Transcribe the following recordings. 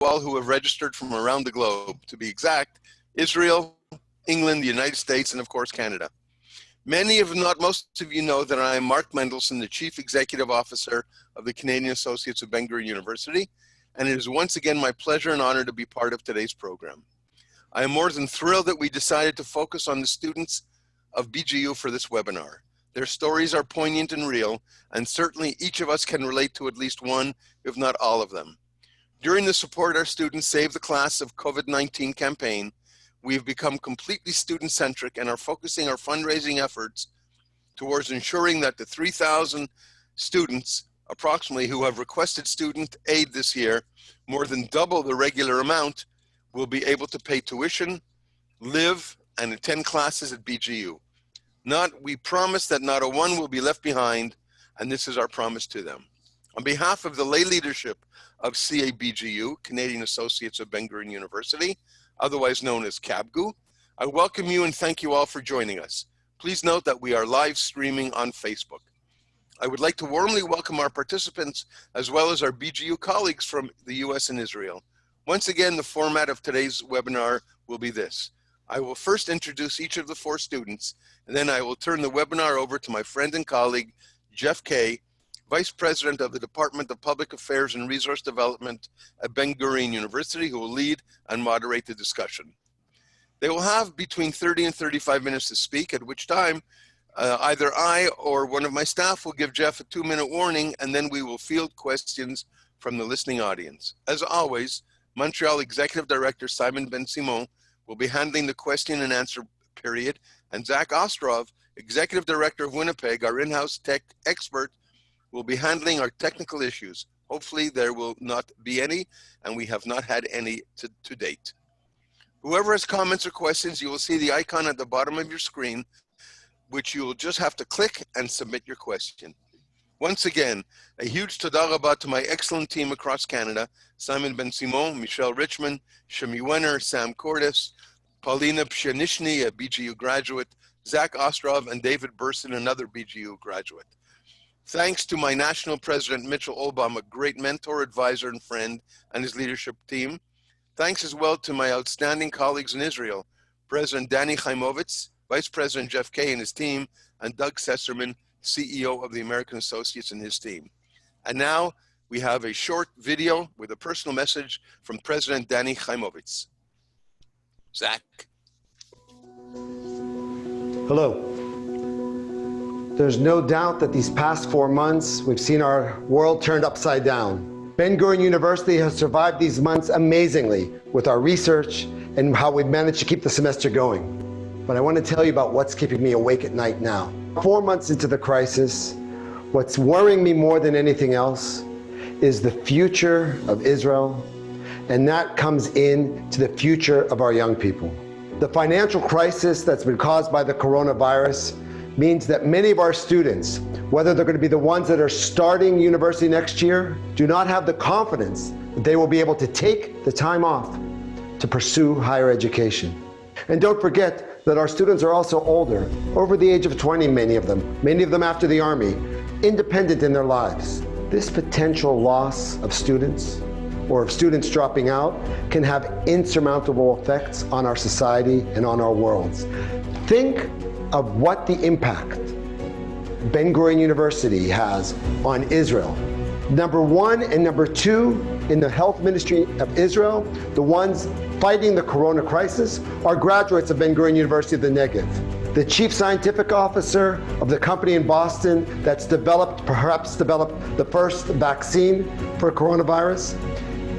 all who have registered from around the globe. To be exact, Israel, England, the United States, and of course, Canada. Many, if not most of you, know that I am Mark Mendelson, the Chief Executive Officer of the Canadian Associates of Ben-Gurion University, and it is once again my pleasure and honor to be part of today's program. I am more than thrilled that we decided to focus on the students of BGU for this webinar. Their stories are poignant and real, and certainly each of us can relate to at least one, if not all of them. During the Support Our Students Save the Class of COVID-19 campaign, we've become completely student-centric and are focusing our fundraising efforts towards ensuring that the 3,000 students, approximately, who have requested student aid this year, more than double the regular amount, will be able to pay tuition, live, and attend classes at BGU. We promise that not a one will be left behind, and this is our promise to them. On behalf of the lay leadership of CABGU, Canadian Associates of Ben-Gurion University, otherwise known as CABGU, I welcome you and thank you all for joining us. Please note that we are live streaming on Facebook. I would like to warmly welcome our participants as well as our BGU colleagues from the US and Israel. Once again, the format of today's webinar will be this. I will first introduce each of the four students, and then I will turn the webinar over to my friend and colleague, Jeff Kay, Vice President of the Department of Public Affairs and Resource Development at Ben-Gurion University, who will lead and moderate the discussion. They will have between 30 and 35 minutes to speak, at which time either I or one of my staff will give Jeff a 2-minute warning, and then we will field questions from the listening audience. As always, Montreal Executive Director Simon Ben-Simon will be handling the question and answer period, and Zach Ostrov, Executive Director of Winnipeg, our in-house tech expert, will be handling our technical issues. Hopefully there will not be any, and we have not had any to date. Whoever has comments or questions, you will see the icon at the bottom of your screen, which you will just have to click and submit your question. Once again, a huge toda rabah to my excellent team across Canada, Simon Ben-Simon, Michelle Richmond, Shemi Wenner, Sam Cordes, Paulina Pshenishny, a BGU graduate, Zach Ostrov, and David Burson, another BGU graduate. Thanks to my national president, Mitchell Olbaum, a great mentor, advisor, and friend, and his leadership team. Thanks as well to my outstanding colleagues in Israel, President Danny Chaimovitz, Vice President Jeff Kay and his team, and Doug Sesserman, CEO of the American Associates and his team. And now we have a short video with a personal message from President Danny Chaimovitz. Zach. Hello. There's no doubt that these past 4 months, we've seen our world turned upside down. Ben-Gurion University has survived these months amazingly with our research and how we've managed to keep the semester going. But I want to tell you about what's keeping me awake at night now. 4 months into the crisis, what's worrying me more than anything else is the future of Israel, and that comes in to the future of our young people. The financial crisis that's been caused by the coronavirus means that many of our students, whether they're going to be the ones that are starting university next year, do not have the confidence that they will be able to take the time off to pursue higher education. And don't forget that our students are also older, over the age of 20, many of them after the Army, independent in their lives. This potential loss of students, or of students dropping out, can have insurmountable effects on our society and on our worlds. Think of what the impact Ben-Gurion University has on Israel. Number 1 and number 2 in the health ministry of Israel, the ones fighting the corona crisis, are graduates of Ben-Gurion University of the Negev. The chief scientific officer of the company in Boston that's perhaps developed the first vaccine for coronavirus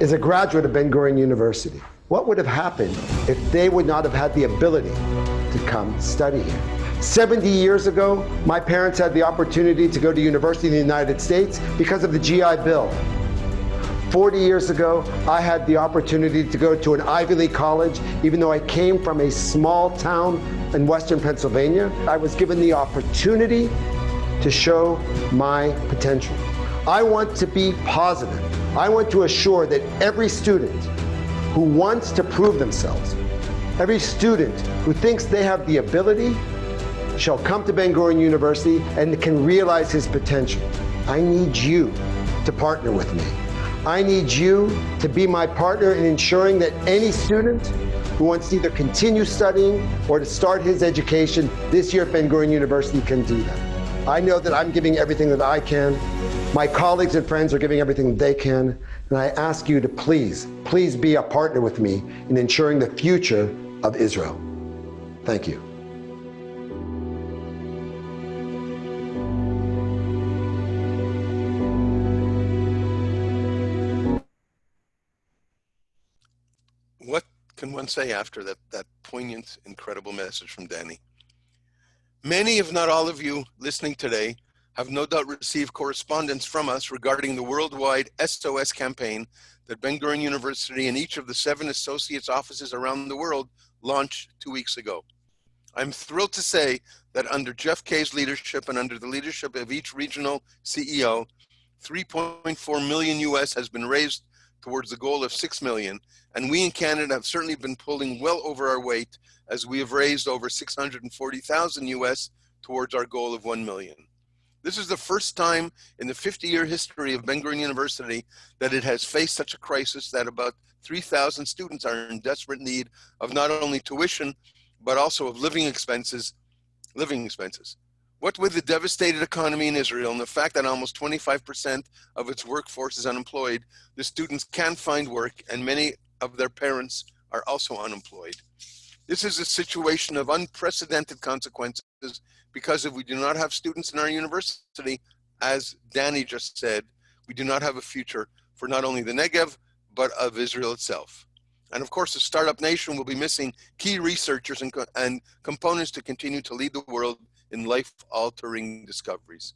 is a graduate of Ben-Gurion University. What would have happened if they would not have had the ability to come study here? 70 years ago, my parents had the opportunity to go to university in the United States because of the GI Bill. 40 years ago, I had the opportunity to go to an Ivy League college, even though I came from a small town in Western Pennsylvania. I was given the opportunity to show my potential. I want to be positive. I want to assure that every student who wants to prove themselves, every student who thinks they have the ability, shall come to Ben-Gurion University and can realize his potential. I need you to partner with me. I need you to be my partner in ensuring that any student who wants to either continue studying or to start his education this year at Ben-Gurion University can do that. I know that I'm giving everything that I can. My colleagues and friends are giving everything that they can. And I ask you to please be a partner with me in ensuring the future of Israel. Thank you. What can one say after that poignant, incredible message from Danny? Many, if not all of you listening today, have no doubt received correspondence from us regarding the worldwide SOS campaign that Ben-Gurion University and each of the 7 associates offices around the world launched 2 weeks ago. I'm thrilled to say that under Jeff Kay's leadership and under the leadership of each regional CEO, 3.4 million US has been raised towards the goal of 6 million. And we in Canada have certainly been pulling well over our weight as we have raised over 640,000 US towards our goal of 1 million. This is the first time in the 50-year history of Ben-Gurion University that it has faced such a crisis that about 3,000 students are in desperate need of not only tuition, but also of living expenses. What with the devastated economy in Israel and the fact that almost 25% of its workforce is unemployed, the students can't find work and many of their parents are also unemployed. This is a situation of unprecedented consequences because if we do not have students in our university, as Danny just said, we do not have a future for not only the Negev, but of Israel itself. And of course, the startup nation will be missing key researchers and components to continue to lead the world in life-altering discoveries.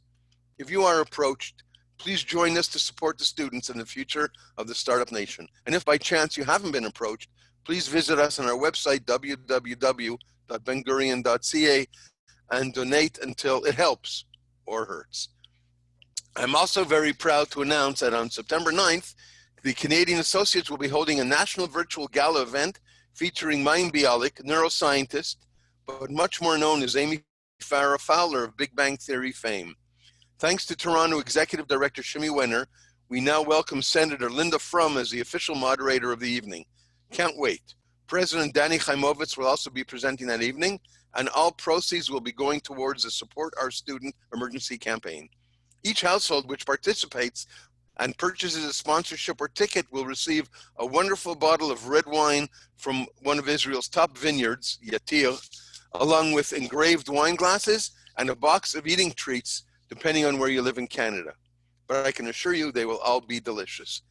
If you are approached, please join us to support the students and the future of the startup nation. And if by chance you haven't been approached, please visit us on our website, www.bengurion.ca, and donate until it helps or hurts. I'm also very proud to announce that on September 9th, the Canadian Associates will be holding a national virtual gala event featuring Mayim Bialik, neuroscientist, but much more known as Amy Farrah Fowler of Big Bang Theory fame. Thanks to Toronto Executive Director Shimi Wenner, we now welcome Senator Linda Frum as the official moderator of the evening. Can't wait. President Danny Chaimovitz will also be presenting that evening, and all proceeds will be going towards the Support Our Student Emergency campaign. Each household which participates and purchases a sponsorship or ticket will receive a wonderful bottle of red wine from one of Israel's top vineyards, Yatir, along with engraved wine glasses and a box of eating treats, depending on where you live in Canada. But I can assure you they will all be delicious.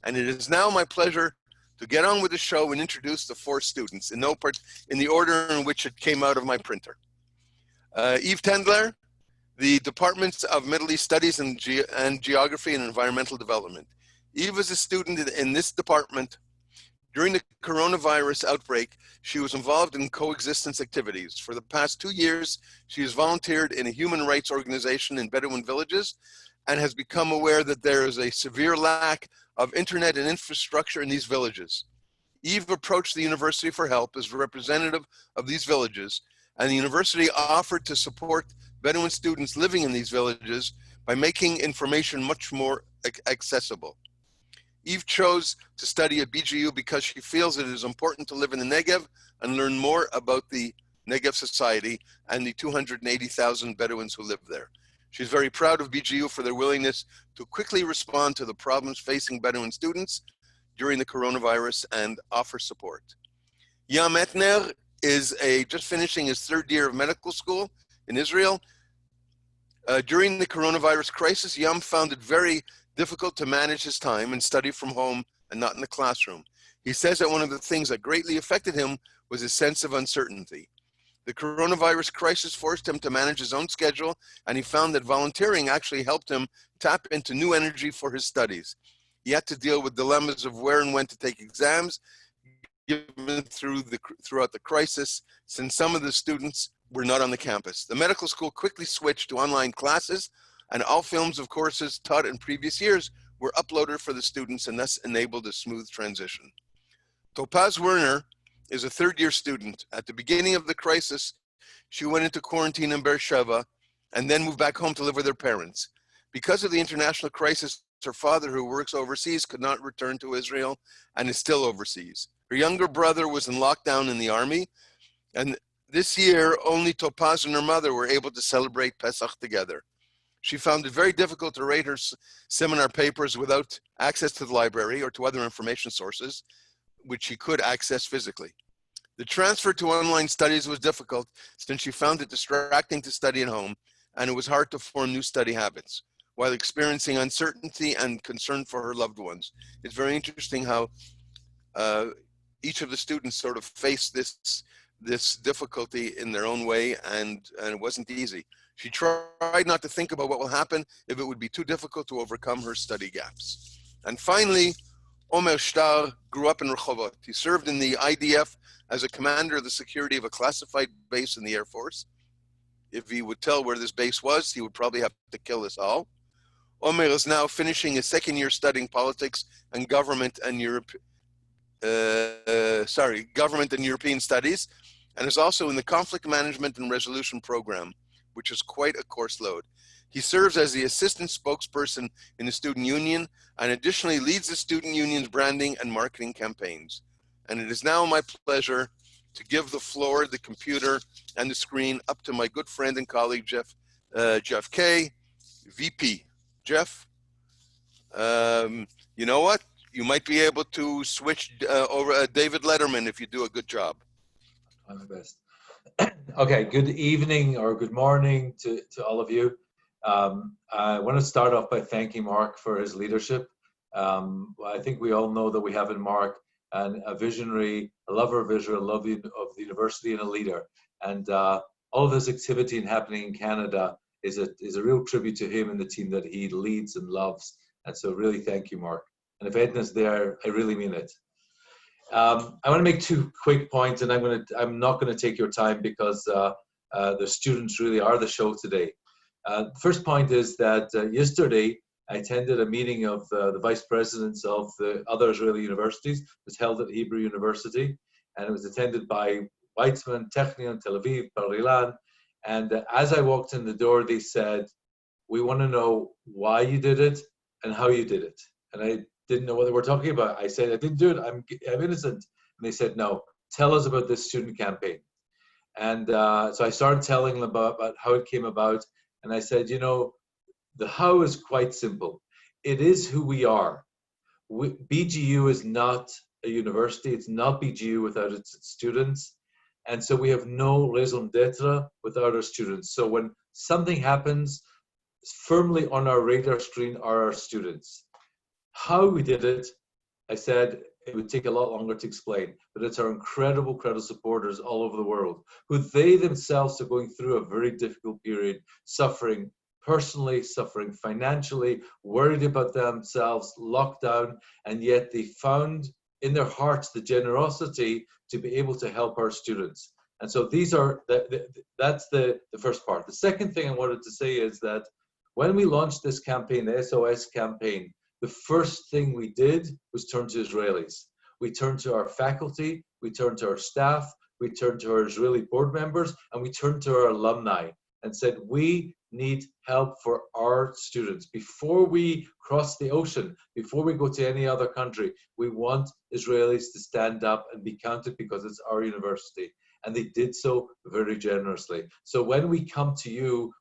And it is now my pleasure to get on with the show and introduce the 4 students in the order in which it came out of my printer. Yves Tendler, the Departments of Middle East Studies and Geography and Environmental Development. Yves is a student in this department. During the coronavirus outbreak, she was involved in coexistence activities. For the past 2 years, she has volunteered in a human rights organization in Bedouin villages and has become aware that there is a severe lack of internet and infrastructure in these villages. Yves approached the university for help as representative of these villages, and the university offered to support Bedouin students living in these villages by making information much more accessible. Yves chose to study at CABGU because she feels it is important to live in the Negev and learn more about the Negev society and the 280,000 Bedouins who live there. She's very proud of CABGU for their willingness to quickly respond to the problems facing Bedouin students during the coronavirus and offer support. Yam Etner is just finishing his 3rd year of medical school in Israel. During the coronavirus crisis, Yam found it very difficult to manage his time and study from home and not in the classroom. He says that one of the things that greatly affected him was his sense of uncertainty. The coronavirus crisis forced him to manage his own schedule, and he found that volunteering actually helped him tap into new energy for his studies. He had to deal with dilemmas of where and when to take exams, given throughout the crisis, since some of the students were not on the campus. The medical school quickly switched to online classes, and all films of courses taught in previous years were uploaded for the students and thus enabled a smooth transition. Topaz Werner is a 3rd-year student. At the beginning of the crisis, she went into quarantine in Beersheba and then moved back home to live with her parents. Because of the international crisis her father, who works overseas, could not return to Israel and is still overseas. Her younger brother was in lockdown in the army, and this year only Topaz and her mother were able to celebrate Pesach together. She found it very difficult to rate her seminar papers without access to the library or to other information sources, which she could access physically. The transfer to online studies was difficult since she found it distracting to study at home, and it was hard to form new study habits while experiencing uncertainty and concern for her loved ones. It's very interesting how each of the students sort of faced this difficulty in their own way, and it wasn't easy. She tried not to think about what will happen if it would be too difficult to overcome her study gaps. And finally, Omer Shtar grew up in Rehovot. He served in the IDF as a commander of the security of a classified base in the Air Force. If he would tell where this base was, he would probably have to kill us all. Omer is now finishing his second year studying politics and government and European studies, and is also in the conflict management and resolution program, which is quite a course load. He serves as the assistant spokesperson in the student union and additionally leads the student union's branding and marketing campaigns. And it is now my pleasure to give the floor, the computer, and the screen up to my good friend and colleague, Jeff Kay, VP. Jeff, you know what? You might be able to switch over David Letterman if you do a good job. I'm the best. Okay, good evening or good morning to all of you. I want to start off by thanking Mark for his leadership. I think we all know that we have in Mark a visionary, a lover of Israel, a lover of the university, and a leader. And all of this activity and happening in Canada is a real tribute to him and the team that he leads and loves. And so really thank you, Mark. And if Edna's there, I really mean it. I want to make two quick points, and I'm not going to take your time because the students really are the show today. The first point is that yesterday I attended a meeting of the vice presidents of the other Israeli universities. It was held at Hebrew University, and it was attended by Weizmann, Technion, Tel Aviv, Bar-Ilan. And as I walked in the door, they said, "We want to know why you did it and how you did it." And I didn't know what they were talking about. I said, "I didn't do it. I'm innocent." And they said, "No, tell us about this student campaign." And so I started telling them about how it came about. And I said, you know, the how is quite simple. It is who we are. BGU is not a university. It's not BGU without its students. And so we have no raison d'etre without our students. So when something happens, firmly on our radar screen are our students. How we did it, I said it would take a lot longer to explain, but it's our incredible supporters all over the world, who they themselves are going through a very difficult period, suffering personally, suffering financially, worried about themselves, locked down, and yet they found in their hearts the generosity to be able to help our students. And so these are, that's the first part. The second thing I wanted to say is that when we launched this campaign, the SOS campaign, the first thing we did was turn to Israelis. We turned to our faculty, we turned to our staff, we turned to our Israeli board members, and we turned to our alumni and said, we need help for our students. Before we cross the ocean, before we go to any other country, we want Israelis to stand up and be counted because it's our university. And they did so very generously. So when we come to you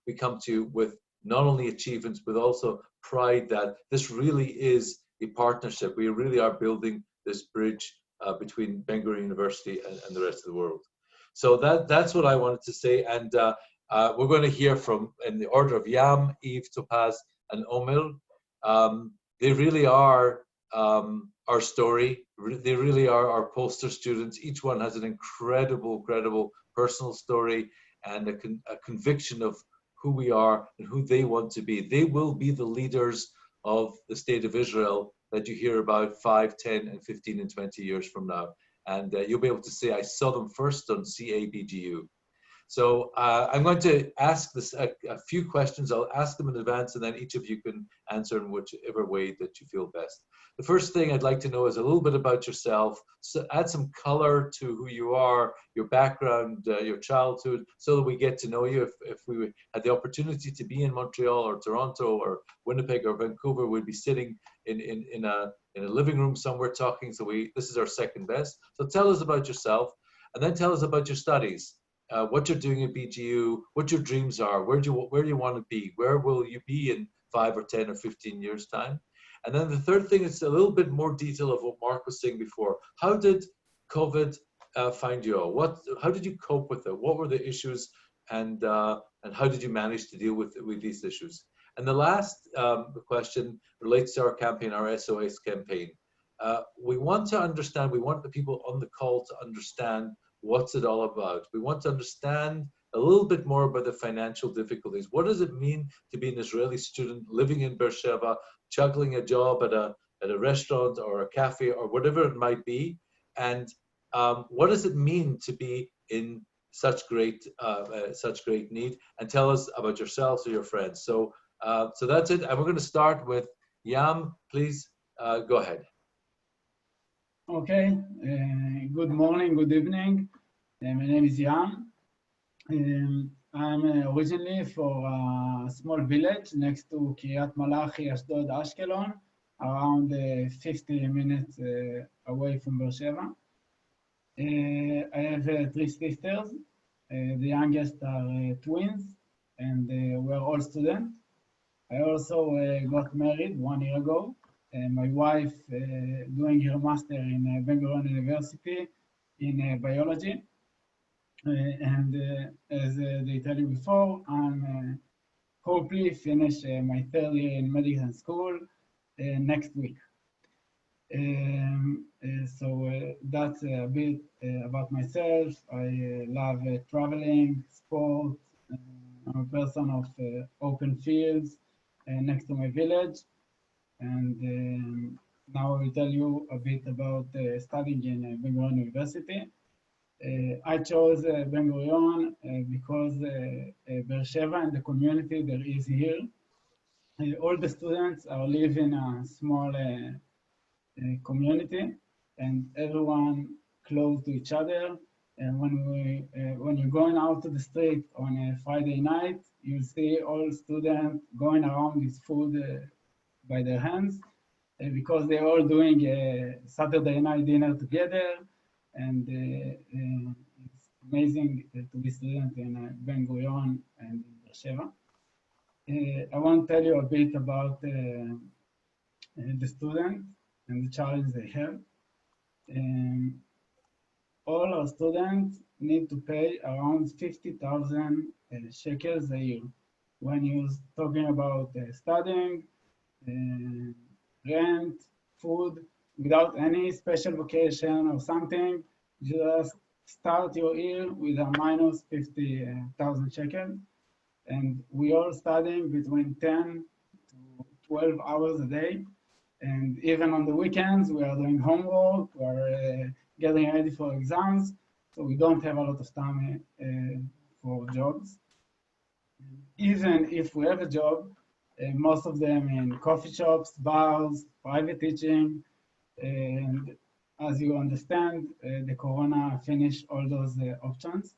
with not only achievements, but also pride that this really is a partnership. We really are building this bridge between Ben-Gurion University and the rest of the world. So that's what I wanted to say. And we're going to hear from, in the order of Yam, Eve, Topaz, and Omil. They really are our story. They really are our poster students. Each one has an incredible personal story and a conviction of who we are and who they want to be. They will be the leaders of the state of Israel that you hear about 5, 10, and 15 and 20 years from now. And you'll be able to say, I saw them first on CABGU. So I'm going to ask this a few questions. I'll ask them in advance, and then each of you can answer in whichever way that you feel best. The first thing I'd like to know is a little bit about yourself. So add some color to who you are, your background, your childhood, so that we get to know you. If we had the opportunity to be in Montreal or Toronto or Winnipeg or Vancouver, we'd be sitting in a living room somewhere talking. So this is our second best. So tell us about yourself, and then tell us about your studies. What you're doing at BGU, what your dreams are, where do you want to be, where will you be in 5 or 10 or 15 years time. And then the third thing is a little bit more detail of what Mark was saying before. How did COVID find you all? How did you cope with it? What were the issues, and how did you manage to deal with these issues? And the last question relates to our campaign, our SOS campaign. We want to understand, we want the people on the call to understand what's it all about. We want to understand a little bit more about the financial difficulties. What does it mean to be an Israeli student living in Beersheba, juggling a job at a restaurant or a cafe or whatever it might be? And what does it mean to be in such great need? And tell us about yourselves or your friends. So that's it. And we're going to start with Yam. Please go ahead. Okay, good morning, good evening. My name is Yam. I'm originally from a small village next to Kiryat Malachi, Ashdod, Ashkelon, around 50 minutes away from Beersheba. I have 3 sisters. The youngest are twins, and we're all students. I also got married 1 year ago. My wife doing her master in Ben-Gurion University in biology. And as they tell you before, I'm hopefully finish my 3rd year in medicine school next week. So that's a bit about myself. I love traveling, sport. I'm a person of open fields next to my village. And now I will tell you a bit about studying in Ben-Gurion University. I chose Ben-Gurion because Beersheba and the community there is here. All the students are living in a small community, and everyone close to each other. And when you're going out to the street on a Friday night, you see all students going around with food by their hands, because they're all doing a Saturday night dinner together. And it's amazing to be student in Ben-Gurion and in Beersheba. I want to tell you a bit about the students and the challenges they have. All our students need to pay around 50,000 shekels a year. When you're talking about studying, rent, food, without any special vacation or something, just start your year with a minus 50,000 shekels. And we are studying between 10 to 12 hours a day. And even on the weekends, we are doing homework, we're getting ready for exams. So we don't have a lot of time for jobs. Even if we have a job, most of them in coffee shops, bars, private teaching. And as you understand, the Corona finished all those options.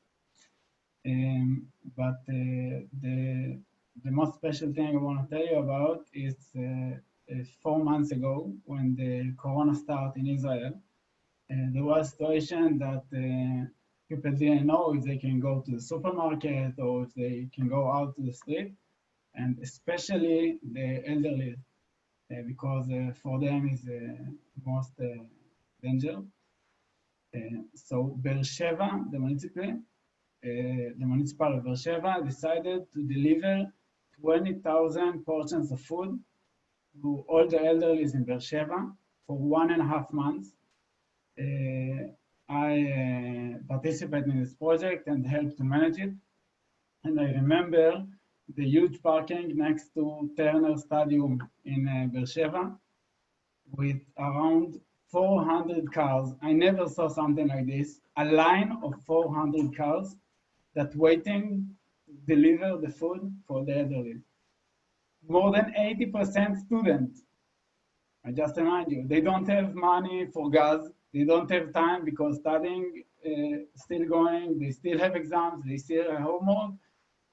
But the most special thing I want to tell you about is 4 months ago, when the Corona started in Israel, there was a situation that people didn't know if they can go to the supermarket or if they can go out to the street, and especially the elderly, because for them is the most danger. So Beersheba, the municipal of Beersheba, decided to deliver 20,000 portions of food to all the elderly in Beersheba for 1.5 months. I participated in this project and helped to manage it. And I remember the huge parking next to Turner Stadium in Beersheba with around 400 cars. I never saw something like this. A line of 400 cars that waiting to deliver the food for the elderly. More than 80% students. I just remind you, they don't have money for gas. They don't have time because studying still going. They still have exams. They still have homework.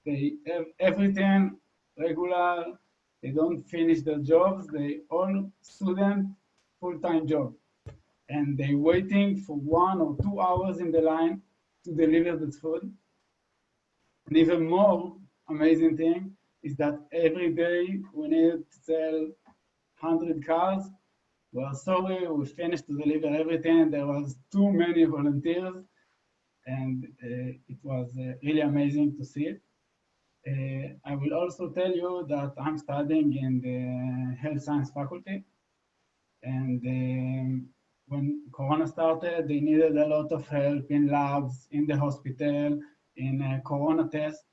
They have everything regular. They don't finish their jobs. They all student full-time job. And they waiting for 1 or 2 hours in the line to deliver the food. And even more amazing thing is that every day we need to sell 100 cars. Well, sorry, we finished to deliver everything. There was too many volunteers, and it was really amazing to see it. I will also tell you that I'm studying in the health science faculty, and when Corona started, they needed a lot of help in labs, in the hospital, in Corona tests,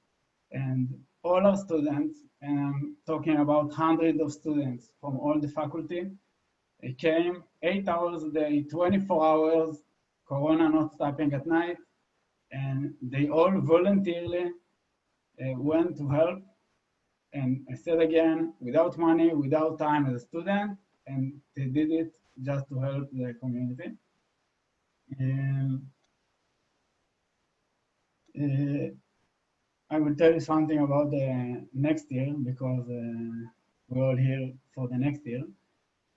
and all our students, and I'm talking about hundreds of students from all the faculty, they came 8 hours a day, 24 hours, Corona not stopping at night, and they all voluntarily went to help. And I said again, without money, without time as a student, and they did it just to help the community. I will tell you something about the next year because we're all here for the next year.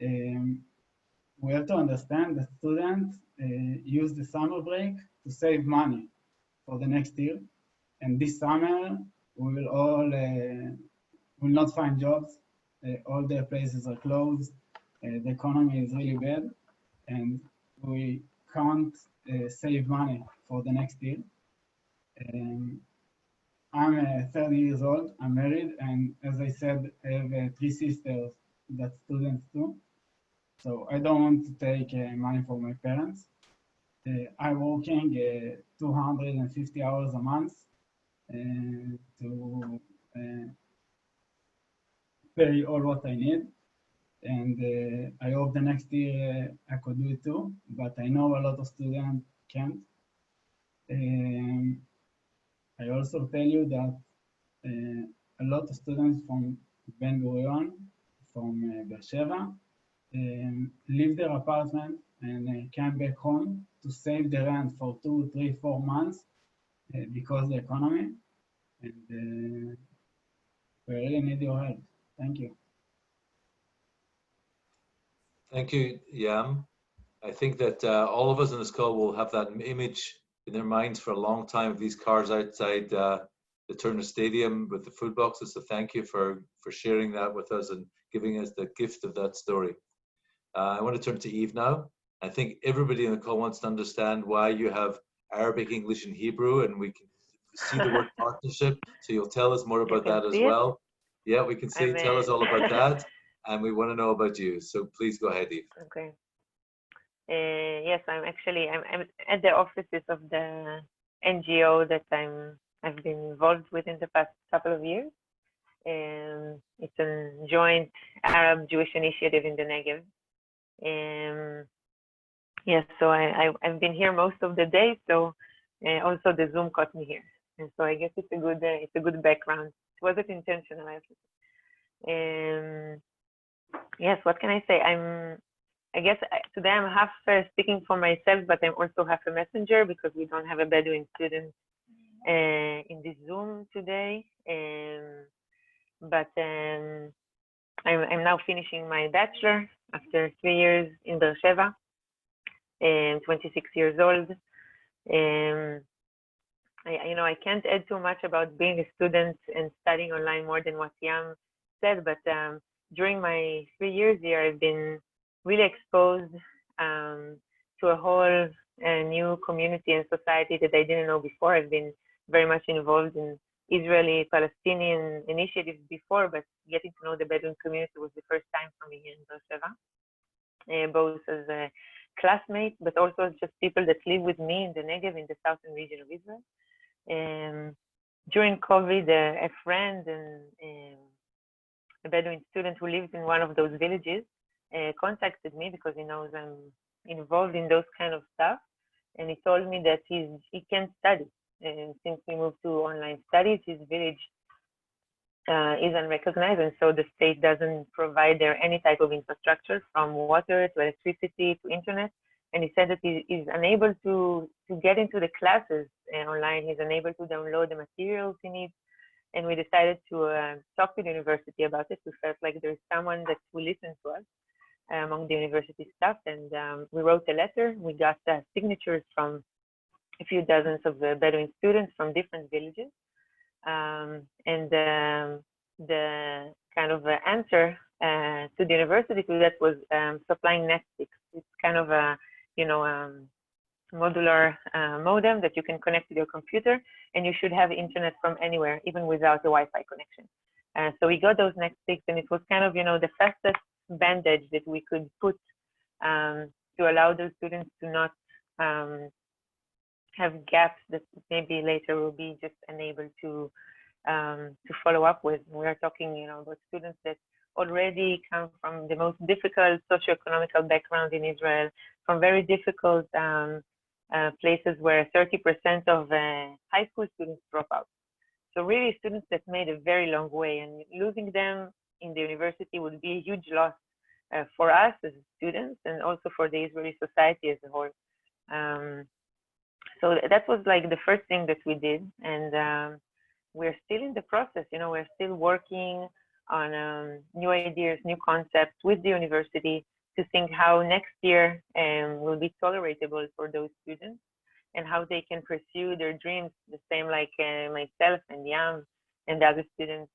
We have to understand that students use the summer break to save money for the next year. And this summer, we will all will not find jobs. All the places are closed. The economy is really bad, and we can't save money for the next year. I'm 30 years old, I'm married, and as I said, I have 3 sisters that students too. So I don't want to take money from my parents. I'm working 250 hours a month to pay all what I need. And I hope the next year I could do it too, but I know a lot of students can't. I also tell you that a lot of students from Ben-Gurion, from Beersheba, leave their apartment and came back home to save the rent for 2, 3, 4 months because of the economy. And we really need your help. Thank you. Thank you, Yam. I think that all of us in this call will have that image in their minds for a long time of these cars outside the Turner Stadium with the food boxes. So thank you for sharing that with us and giving us the gift of that story. I want to turn to Eve now. I think everybody in the call wants to understand why you have Arabic, English, and Hebrew, and we can see the word partnership. So you'll tell us more about that as well. Yeah, we can see. Tell us all about that, and we want to know about you. So please go ahead, Eve. Okay. Yes, I'm at the offices of the NGO that I've been involved with in the past couple of years. It's a joint Arab-Jewish initiative in the Negev. Yes, so I've been here most of the day, so also the Zoom caught me here, and so I guess it's a good background. It wasn't intentional, I have to say. Yes, what can I say? I guess today I'm half speaking for myself, but I'm also half a messenger because we don't have a Bedouin student in this Zoom today. But I'm now finishing my bachelor after 3 years in Beersheba. 26 years old. I can't add too much about being a student and studying online more than what Yam said, but during my 3 years here, I've been really exposed to a whole new community and society that I didn't know before. I've been very much involved in Israeli-Palestinian initiatives before, but getting to know the Bedouin community was the first time for me here in Beersheba, both as a classmate, but also as just people that live with me in the Negev, in the southern region of Israel. During COVID, a friend and a Bedouin student who lives in one of those villages contacted me because he knows I'm involved in those kind of stuff, and he told me that he can't study. and since we moved to online studies, his village is unrecognized, and so the state doesn't provide there any type of infrastructure, from water to electricity to internet. And he said that he is unable to get into the classes online. He's unable to download the materials he needs. And we decided to talk to the university about it. We felt like there's someone that will listen to us among the university staff. And we wrote a letter. We got signatures from a few dozens of Bedouin students from different villages. And the kind of answer to the university to that was supplying Netflix. It's kind of a, modular modem that you can connect to your computer, and you should have internet from anywhere, even without a Wi-Fi connection. So we got those Netflix, and it was kind of, the fastest bandage that we could put to allow those students to not have gaps that maybe later will be just unable to follow up with. We are talking, about students that already come from the most difficult socioeconomical background in Israel, from very difficult places where 30% of high school students drop out. So really students that made a very long way, and losing them in the university would be a huge loss for us as students and also for the Israeli society as a whole. So that was like the first thing that we did, and we're still in the process. We're still working on new ideas, new concepts with the university to think how next year will be tolerable for those students and how they can pursue their dreams the same like myself and Yam and the other students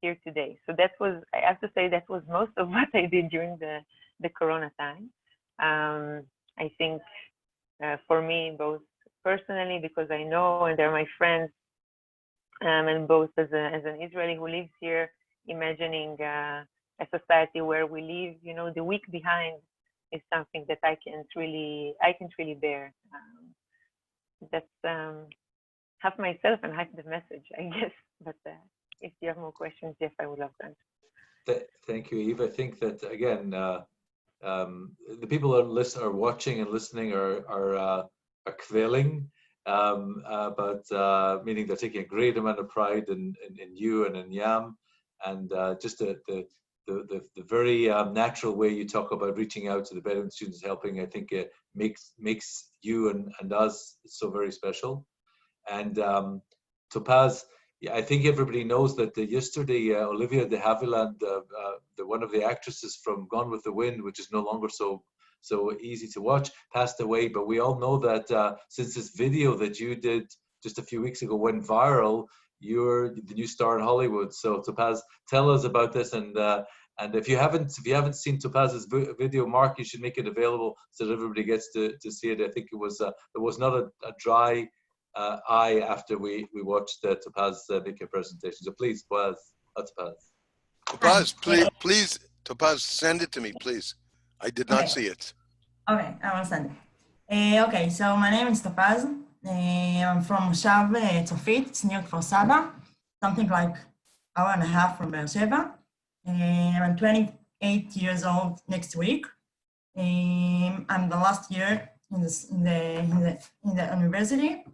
here today. So that was, I have to say, that was most of what I did during the Corona time. I think for me, both personally, because I know, and they're my friends, and both as an Israeli who lives here, imagining a society where we live, the week behind is something that I can't really bear. That's half myself and half the message, I guess. But if you have more questions, Jeff, I would love to answer. Thank you, Eve. I think that again, the people that are watching and listening are kveling, but meaning they're taking a great amount of pride in you and in Yam, and just the very natural way you talk about reaching out to the Bedouin students, helping, I think it makes you and us so very special. And Topaz, yeah, I think everybody knows that yesterday Olivia de Havilland, one of the actresses from Gone with the Wind, which is no longer so easy to watch, passed away. But we all know that since this video that you did just a few weeks ago went viral, you're the new star in Hollywood. So Topaz, tell us about this, and if you haven't seen Topaz's video, Mark, you should make it available so that everybody gets to see it. I think it was there was not a dry eye after we watched Topaz make a presentation. So please, Topaz. Topaz, please, Topaz, send it to me, please. I did not see it. Okay, I will send it. Okay, so my name is Topaz. I'm from Moshav Tzofit, it's near Kfar Saba, something like hour and a half from Beersheba. I'm 28 years old next week. I'm the last year in the university.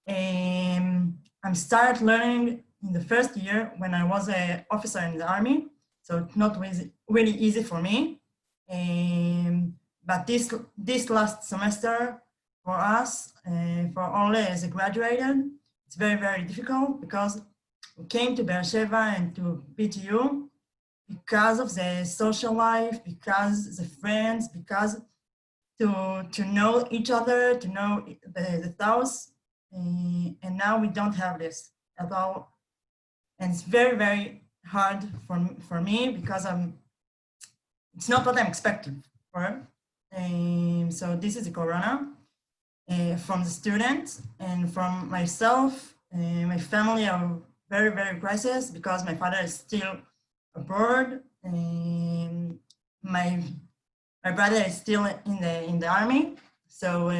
I started learning in the first year when I was an officer in the army, so it's not really easy for me. But this last semester for us, for all as a graduated, it's very, very difficult because we came to Beersheba and to BGU because of the social life, because the friends, because to know each other, to know the thoughts, and now we don't have this at all. And it's very, very hard for me because it's not what I'm expecting for. So this is the Corona. From the students and from myself, my family are very, very crisis because my father is still abroad. My brother is still in the army. So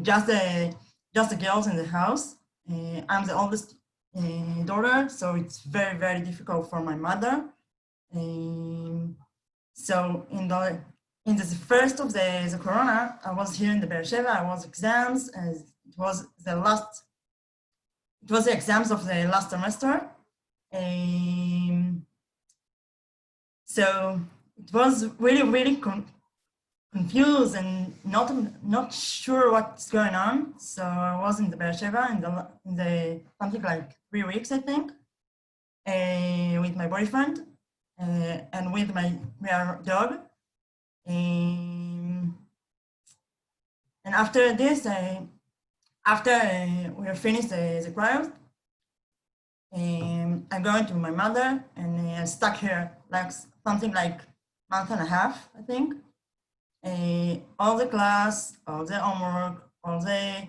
just the girls in the house. I'm the oldest daughter, so it's very, very difficult for my mother. So in the first of the corona, I was here in the Beersheba. I was exams, and it was the exams of the last semester. So it was really confused and not sure what's going on. So I was in the Beersheba in the something like 3 weeks, I think, with my boyfriend and with my dog. And after this, after we finished the trial, I'm going to my mother and I stuck here like something like month and a half, I think. All the class, all the homework, all the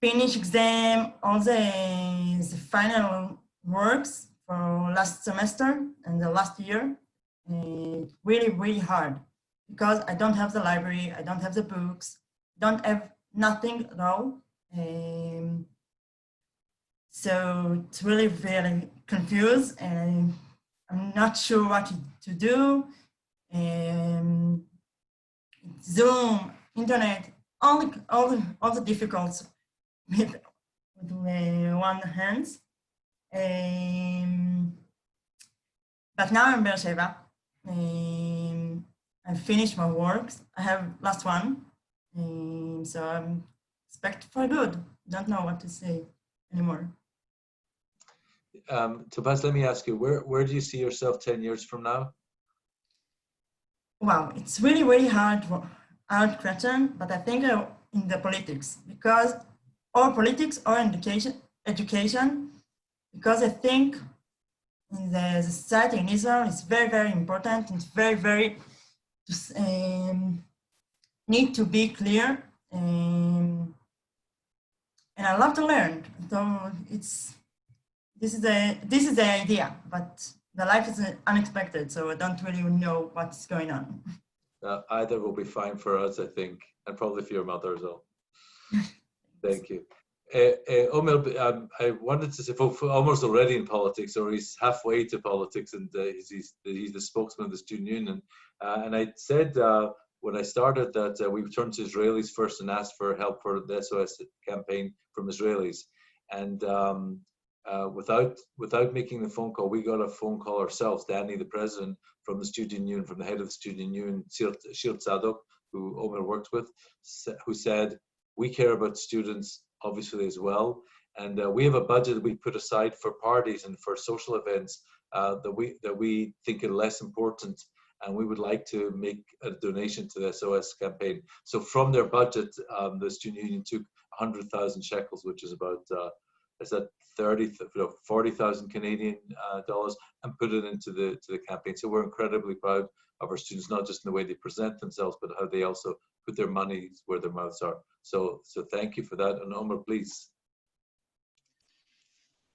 finish exam, all the final works for last semester and the last year. Really hard because I don't have the library, I don't have the books, don't have nothing at all. So it's really very confused and I'm not sure what to do. Zoom, internet, all the difficulties with one hand. But now I'm in Beersheba. I finished my works. I have last one. So I'm expect for good. Don't know what to say anymore. Topaz, let me ask you, where do you see yourself 10 years from now? Wow, it's really hard question, but I think in the politics, because or politics or education, because I think in the society in Israel it's very important. It's very need to be clear, and I love to learn. So this is the idea, but the life is unexpected, so I don't really know what's going on. Either will be fine for us, I think, and probably for your mother as well. Thank you. Omer, I wanted to say, almost already in politics, or he's halfway to politics, and he's the spokesman of the student union. And I said when I started that we turned to Israelis first and asked for help for the SOS campaign from Israelis. And without making the phone call, we got a phone call ourselves, Danny, the president from the student union, from the head of the student union, Shir Tzadok, who Omer worked with, who said, we care about students obviously as well, and we have a budget that we put aside for parties and for social events that we think are less important, and we would like to make a donation to the SOS campaign. So from their budget, the student union took 100,000 shekels, which is about 40,000 Canadian dollars, and put it into the campaign. So we're incredibly proud of our students, not just in the way they present themselves, but how they also put their money where their mouths are. So thank you for that. And Omer, please.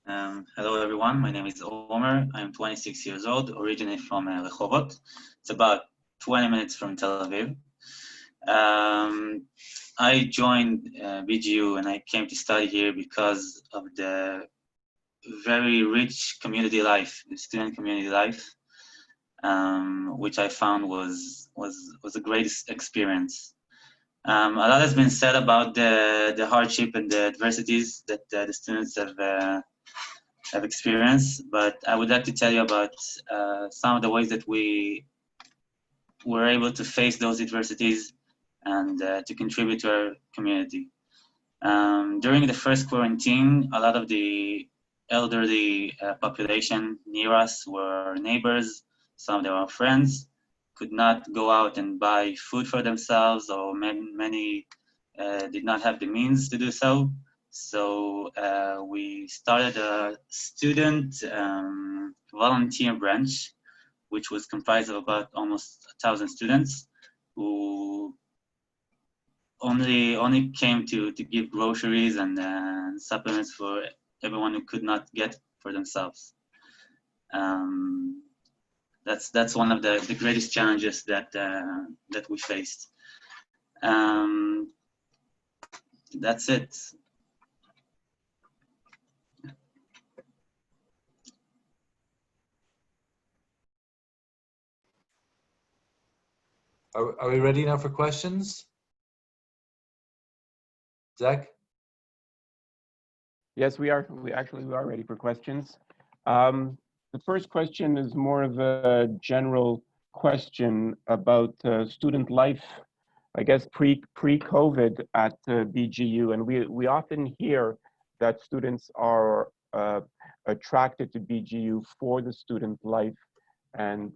Hello everyone, my name is Omer. I'm 26 years old, originally from Rehovot. It's about 20 minutes from Tel Aviv. I joined BGU and I came to study here because of the very rich community life, the student community life, which I found was the greatest experience. A lot has been said about the hardship and the adversities that the students have experienced, but I would like to tell you about some of the ways that we were able to face those adversities and to contribute to our community. During the first quarantine, a lot of the elderly population near us were neighbors, some of them were friends, could not go out and buy food for themselves, or many did not have the means to do so. So we started a student volunteer branch, which was comprised of about almost 1,000 students who only came to give groceries and supplements for everyone who could not get for themselves. That's one of the greatest challenges that we faced. That's it. Are we ready now for questions? Zach? Yes, we are. We are ready for questions. The first question is more of a general question about student life, I guess pre-COVID at BGU, and we often hear that students are attracted to BGU for the student life, and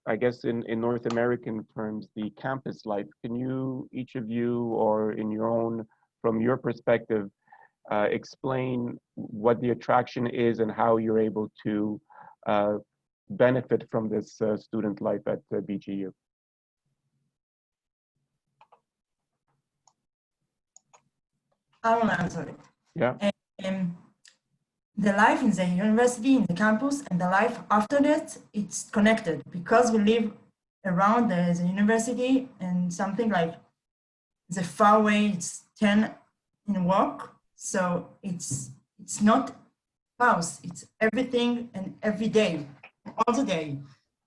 I guess in North American terms, the campus life. Can you, each of you, or in your own, from your perspective, explain what the attraction is and how you're able to benefit from this student life at BGU? I will answer it. Yeah. The life in the university, in the campus, and the life after that, it's connected because we live around the university and something like the far away, it's 10 in walk. So it's not pause, it's everything and every day, all the day.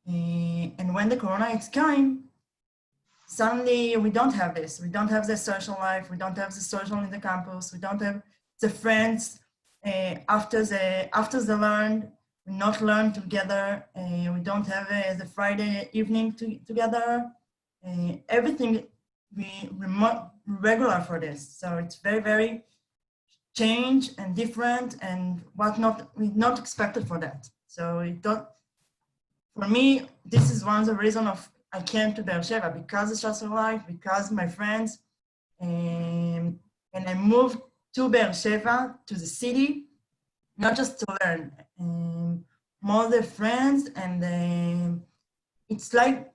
And when the corona is coming, suddenly we don't have this. We don't have the social life. We don't have the social in the campus. We don't have the friends after the learn. We not learn together. We don't have the Friday evening together. Everything we regular for this. So it's very, very change and different, and we not expected for that. So it don't. For me, this is one of the reasons of I came to Beersheba because it's social life, because my friends, and I moved to Beersheba, to the city, not just to learn, more the friends, and it's like,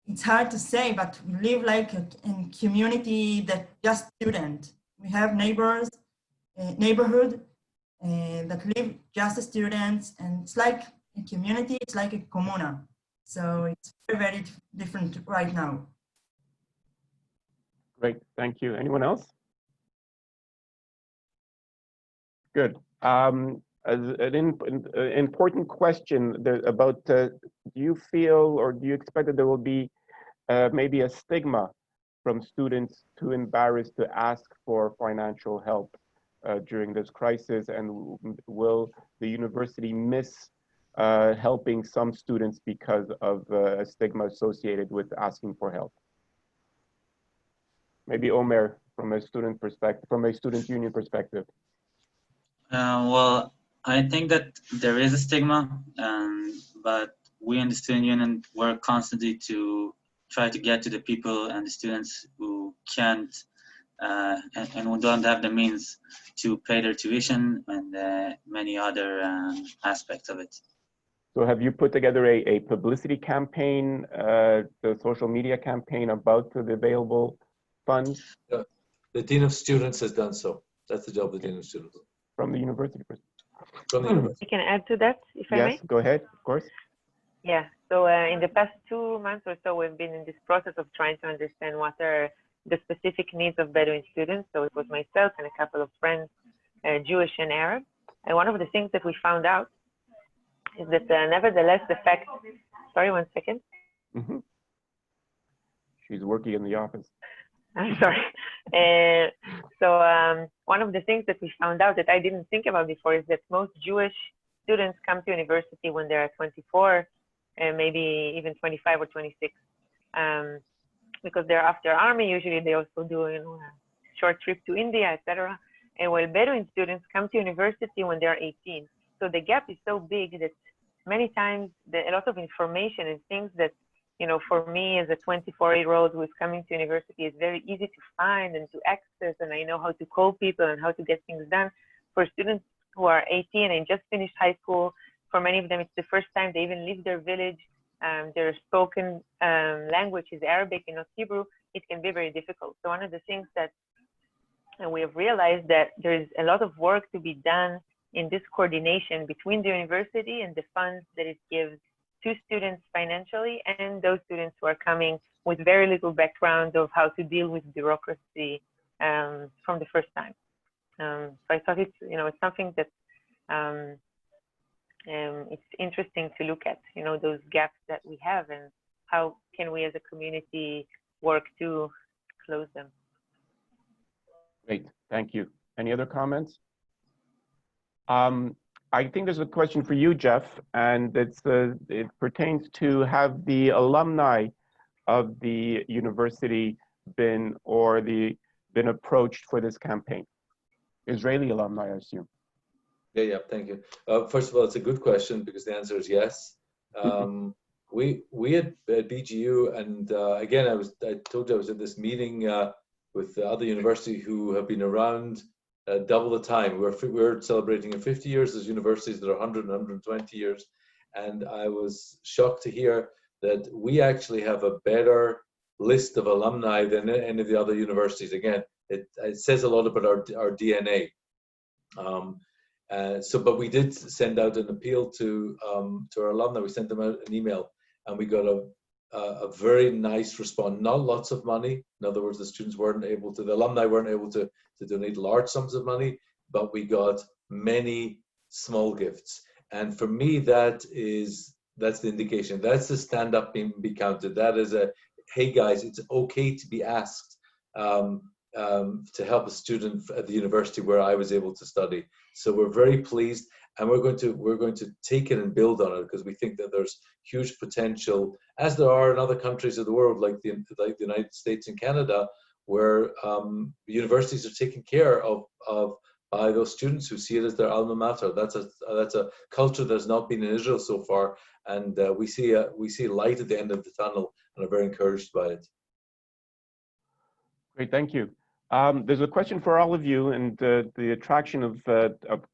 it's hard to say, but we live like in community that just student. We have neighbors, neighborhood that live just as students, and it's like a community, it's like a comuna. So it's very, very different right now. Great, thank you. Anyone else? Good. An important question about, do you feel or do you expect that there will be maybe a stigma from students too embarrassed to ask for financial help during this crisis, and will the university miss helping some students because of a stigma associated with asking for help? Maybe Omer, from a student perspective, from a student union perspective. Well, I think that there is a stigma, but we in the student union work constantly to try to get to the people and the students who can't and who don't have the means to pay their tuition and many other aspects of it. So have you put together a publicity campaign, the social media campaign about the available funds? The Dean of Students has done so. That's the job of the Dean of Students. From the university perspective. From the university. I can add to that, if I may. Yes, go ahead, of course. Yeah, so in the past 2 months or so, we've been in this process of trying to understand what are the specific needs of Bedouin students. So it was myself and a couple of friends, Jewish and Arab. And one of the things that we found out is that nevertheless, the fact, sorry, 1 second. Mm-hmm. She's working in the office. I'm sorry. One of the things that we found out that I didn't think about before is that most Jewish students come to university when they're 24, and maybe even 25 or 26, because they're after army. Usually they also do a short trip to India, etc. And while Bedouin students come to university when they're 18. So the gap is so big that many times a lot of information and things that, you know, for me as a 24-year-old who is coming to university is very easy to find and to access, and I know how to call people and how to get things done. For students who are 18 and just finished high school, for many of them it's the first time they even leave their village. Their spoken language is Arabic and not Hebrew. It can be very difficult. So one of the things that we have realized that there's a lot of work to be done in this coordination between the university and the funds that it gives to students financially, and those students who are coming with very little background of how to deal with bureaucracy from the first time. So I thought it's, you know, it's something that it's interesting to look at, you know, those gaps that we have and how can we as a community work to close them? Great, thank you. Any other comments? I think there's a question for you, Jeff, and it pertains to have the alumni of the university been approached for this campaign? Israeli alumni, I assume. Yeah, thank you. First of all, it's a good question because the answer is yes. We at BGU, and again, I told you I was at this meeting with the other university who have been around double the time. We're celebrating 50 years as universities that are 100 and 120 years, and I was shocked to hear that we actually have a better list of alumni than any of the other universities. Again, it says a lot about our DNA. But we did send out an appeal to our alumni. We sent them out an email, and we got a very nice response. Not lots of money. In other words, the alumni weren't able to donate large sums of money, but we got many small gifts. And for me, that's the indication. That's the stand up being be counted. That is hey guys, it's okay to be asked to help a student at the university where I was able to study. So we're very pleased, and we're going to take it and build on it because we think that there's huge potential, as there are in other countries of the world, like the United States and Canada, where universities are taken care of by those students who see it as their alma mater. That's a culture that's not been in Israel so far, and we see light at the end of the tunnel, and are very encouraged by it. Great, thank you. There's a question for all of you, and the attraction of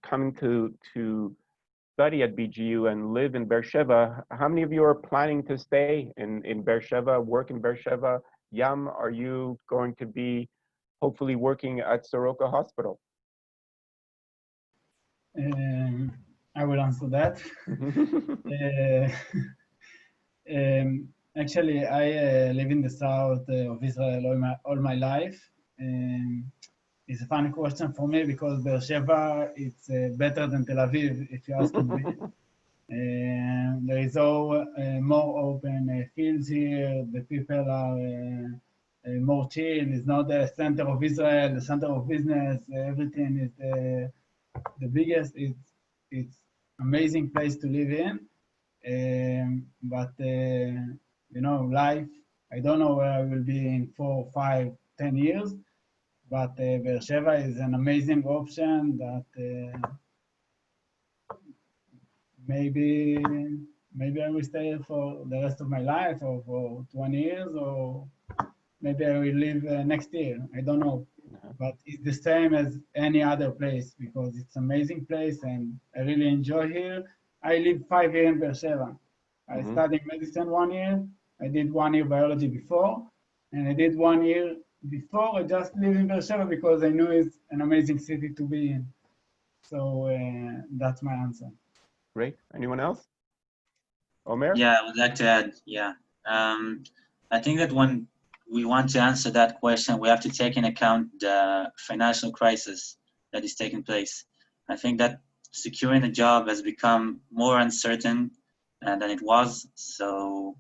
coming to study at BGU and live in Beersheba. How many of you are planning to stay in Beersheba, work in Beersheba? Yam, are you going to be hopefully working at Soroka Hospital? I will answer that. Actually, I live in the south of Israel all my life. It's a funny question for me because Beersheba it's better than Tel Aviv, if you ask me. There is more open fields here. The people are more chill. It's not the center of Israel, the center of business. Everything is the biggest. It's amazing place to live in. But you know, life. I don't know where I will be in 4, 5, 10 years. But Beersheba is an amazing option that maybe I will stay here for the rest of my life or for 20 years, or maybe I will leave next year. I don't know. But it's the same as any other place because it's an amazing place and I really enjoy here. I lived 5 years in Beersheba. I studied medicine 1 year. I did 1 year biology before, and I did 1 year before. I just live in Beersheba because I knew it's an amazing city to be in. So that's my answer. Great. Anyone else? Omer? Yeah, I would like to add, I think that when we want to answer that question, we have to take into account the financial crisis that is taking place. I think that securing a job has become more uncertain than it was. So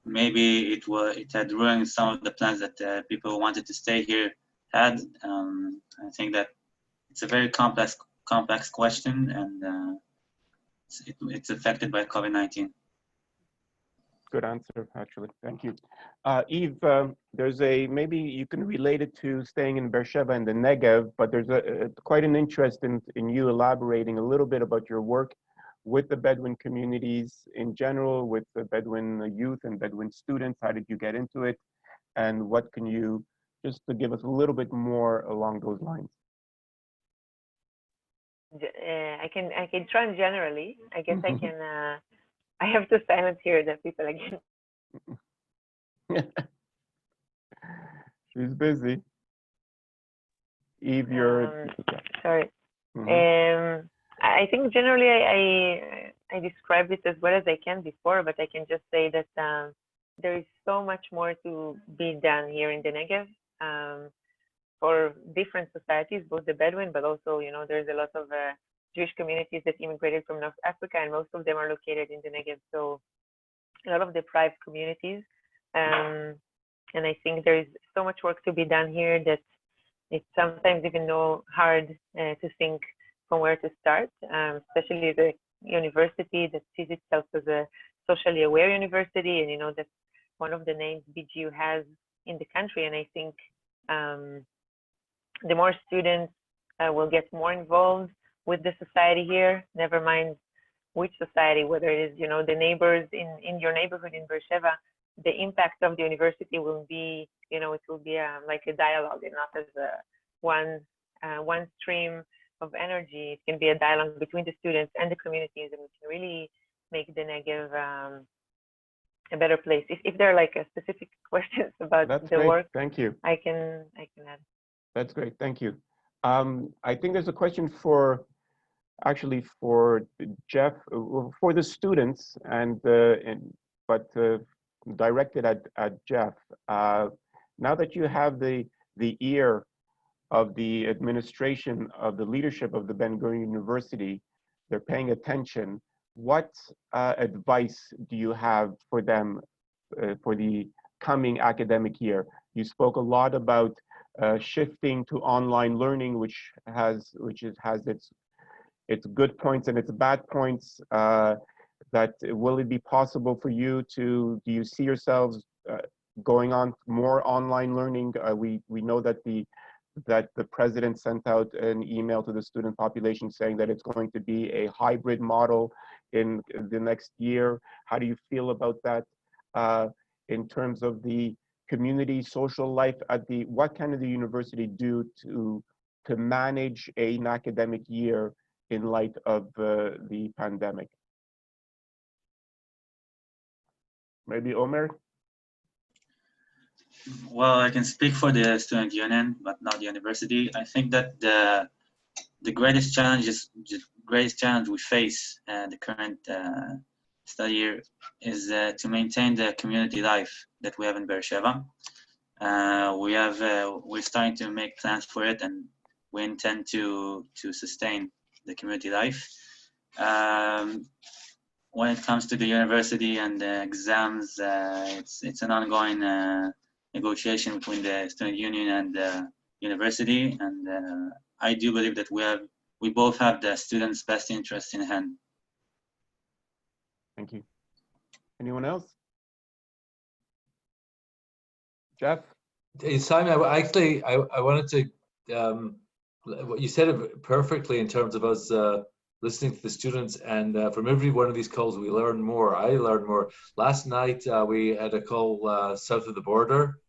maybe it had ruined some of the plans that people who wanted to stay here had. I think that it's a very complex question, and it's affected by COVID-19. Good answer, actually. Thank you. Eve, there's maybe you can relate it to staying in Beersheba in the Negev, but there's quite an interest in you elaborating a little bit about your work with the Bedouin communities in general, with the Bedouin youth and Bedouin students. How did you get into it? And what can you, just to give us a little bit more along those lines? I can try generally. I guess I can. I have to silence here the people again. She's busy. Eve, you're sorry. I think generally I described it as well as I can before, but I can just say that there is so much more to be done here in the Negev for different societies, both the Bedouin, but also, you know, there's a lot of Jewish communities that immigrated from North Africa, and most of them are located in the Negev. So a lot of deprived communities And I think there's so much work to be done here that it's sometimes even hard to think from where to start, especially the university that sees itself as a socially aware university, and that's one of the names BGU has in the country. And I think the more students will get more involved with the society here, never mind which society, whether it is the neighbors in your neighborhood in Beersheba, the impact of the university will be, it will be like a dialogue and not as one stream of energy. It can be a dialogue between the students and the communities, and we can really make the Negev a better place. If there are like a specific questions about That's the great. work, Thank you. I can add. That's great. Thank you. I think there's a question actually for Jeff, for the students, but directed at Jeff. Now that you have the ear of the administration, of the leadership of the Ben-Gurion University, they're paying attention. What advice do you have for them for the coming academic year? You spoke a lot about shifting to online learning, which has its good points and its bad points. That will it be possible for you do you see yourselves going on more online learning? We know that the president sent out an email to the student population saying that it's going to be a hybrid model in the next year. How do you feel about that in terms of the community social life what can the university do to manage an academic year in light of the pandemic? Maybe Omer? Well, I can speak for the student union, but not the university. I think that the greatest challenge we face the current study year is to maintain the community life that we have in Beersheba. We're starting to make plans for it, and we intend to sustain the community life. When it comes to the university and the exams, it's an ongoing negotiation between the student union and the university, and I do believe that we both have the students' best interests in hand. Thank you. Anyone else? Jeff? Simon, I wanted to, what you said it perfectly in terms of us listening to the students, and from every one of these calls we learn more. I learned more. Last night we had a call south of the border,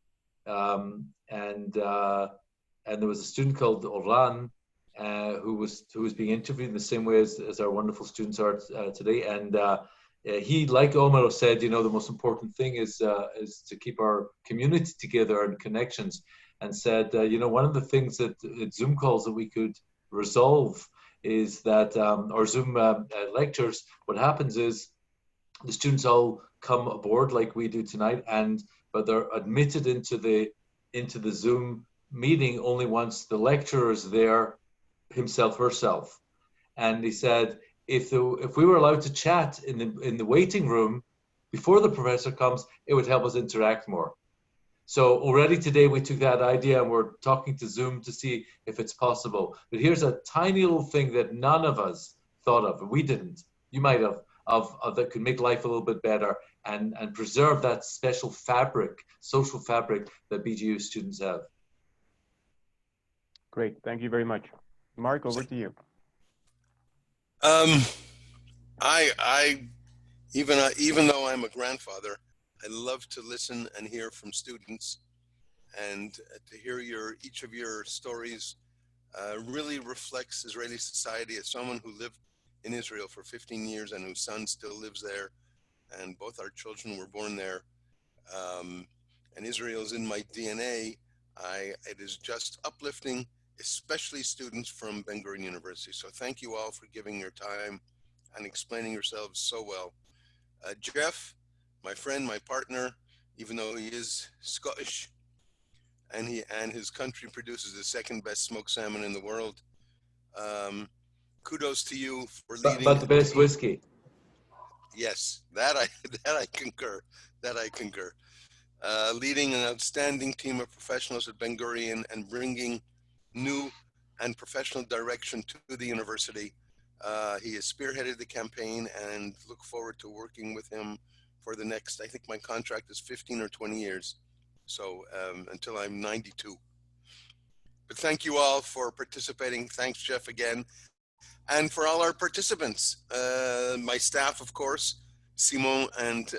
and there was a student called Orlan who was being interviewed in the same way as our wonderful students are today, and he, like Omer said, the most important thing is to keep our community together and connections, and said, one of the things that Zoom calls that we could resolve is that our Zoom lectures, what happens is the students all come aboard like we do tonight, but they're admitted into the Zoom meeting only once the lecturer is there himself, herself. And he said, if we were allowed to chat in the waiting room before the professor comes, it would help us interact more. So already today we took that idea and we're talking to Zoom to see if it's possible. But here's a tiny little thing that none of us thought of, and we didn't. You might have, of that could make life a little bit better and preserve that special fabric, social fabric that BGU students have. Great, thank you very much. Mark, over to you. Even though I'm a grandfather, I love to listen and hear from students, and to hear each of your stories really reflects Israeli society. As someone who lived in Israel for 15 years and whose son still lives there, and both our children were born there, and Israel is in my DNA, it is just uplifting, especially students from Ben-Gurion University. So thank you all for giving your time and explaining yourselves so well. Jeff, my friend, my partner, even though he is Scottish, and his country produces the second best smoked salmon in the world. Kudos to you for leading. But the best whiskey. Yes, that I concur. That I concur. leading an outstanding team of professionals at Ben-Gurion and bringing new and professional direction to the university. He has spearheaded the campaign and look forward to working with him for the next, I think my contract is 15 or 20 years. So until I'm 92. But thank you all for participating. Thanks, Jeff, again. And for all our participants, my staff, of course, Simon and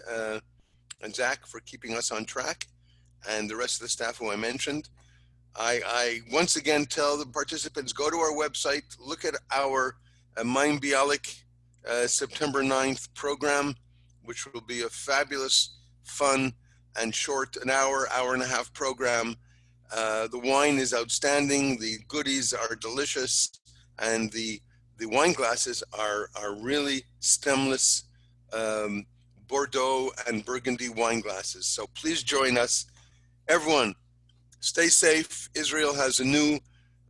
Zach for keeping us on track, and the rest of the staff who I mentioned. I once again tell the participants, go to our website, look at our Mind Bialik September 9th program, which will be a fabulous, fun, and short, an hour and a half program. The wine is outstanding, the goodies are delicious, and the wine glasses are really stemless Bordeaux and Burgundy wine glasses. So please join us. Everyone, stay safe. Israel has a new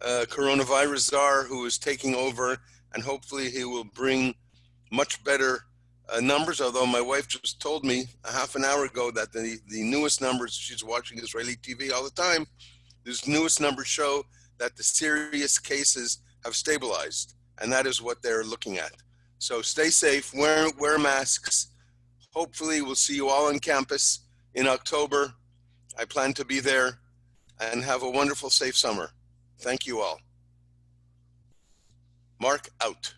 coronavirus czar who is taking over, and hopefully he will bring much better numbers, although my wife just told me a half an hour ago that the newest numbers, she's watching Israeli TV all the time, these newest numbers show that the serious cases have stabilized, and that is what they're looking at. So stay safe, wear masks. Hopefully we'll see you all on campus in October. I plan to be there, and have a wonderful, safe summer. Thank you all. Mark out.